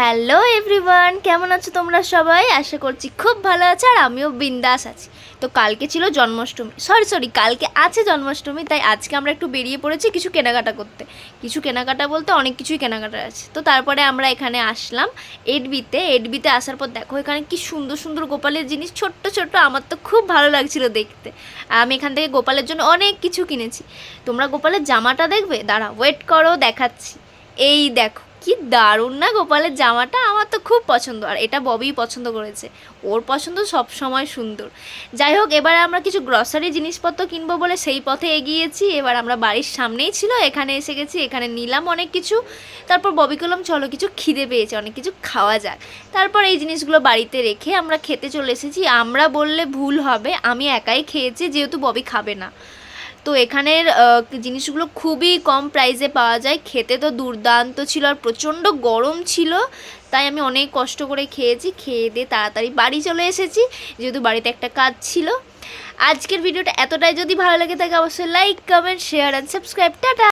Hello everyone, কেমন আছো তোমরা সবাই? আশা করছি খুব ভালো আছো আর আমিও বিন্দাস আছি। তো কালকে ছিল জন্মাষ্টমী, সরি কালকে আছে জন্মাষ্টমী, তাই আজকে আমরা একটু বেরিয়ে পড়েছি কিছু কেনাকাটা করতে। কিছু কেনাকাটা বলতে অনেক কিছুই কেনাকাটা আছে। তো তারপরে আমরা এখানে আসলাম এডবিতে আসার পর দেখো এখানে কি সুন্দর সুন্দর গোপালের জিনিস, ছোট্ট ছোট্ট, আমার তো খুব ভালো লাগছিল দেখতে। আমি এখান থেকে গোপালের জন্য অনেক কিছু কিনেছি। তোমরা গোপালের জামাটা দেখবে? দাঁড়া, ওয়েট করো, দেখাচ্ছি। এই দেখো কি দারুণ না গোপালের জামাটা, আমার তো খুব পছন্দ, আর এটা ববি পছন্দ করেছে। ওর পছন্দ সব সময় সুন্দর। যাই হোক, এবার আমরা কিছু গ্রসারি জিনিসপত্র কিনবো বলে সেই পথে এগিয়েছি। এবার আমরা বাড়ির সামনেই ছিল, এখানে এসে গেছি, এখানে নিলাম অনেক কিছু। তারপর ববি করলাম চলো কিছু খিদে পেয়েছে, অনেক কিছু খাওয়া যাক। তারপর এই জিনিসগুলো বাড়িতে রেখে আমরা খেতে চলে এসেছি। আমরা বললে ভুল হবে, আমি একাই খেয়েছি যেহেতু ববি খাবে না। তো এখানের জিনিসগুলো খুবই কম প্রাইসে পাওয়া যায়, খেতে তো দুর্দান্ত ছিল আর প্রচণ্ড গরম ছিল, তাই আমি অনেক কষ্ট করে খেয়েছি। খেয়ে দিয়ে তাড়াতাড়ি বাড়ি চলে এসেছি যেহেতু বাড়িতে একটা কাজ ছিল। আজকের ভিডিওটা এতটাই যদি ভালো লেগে থাকে অবশ্যই like, comment, share and subscribe. Tata.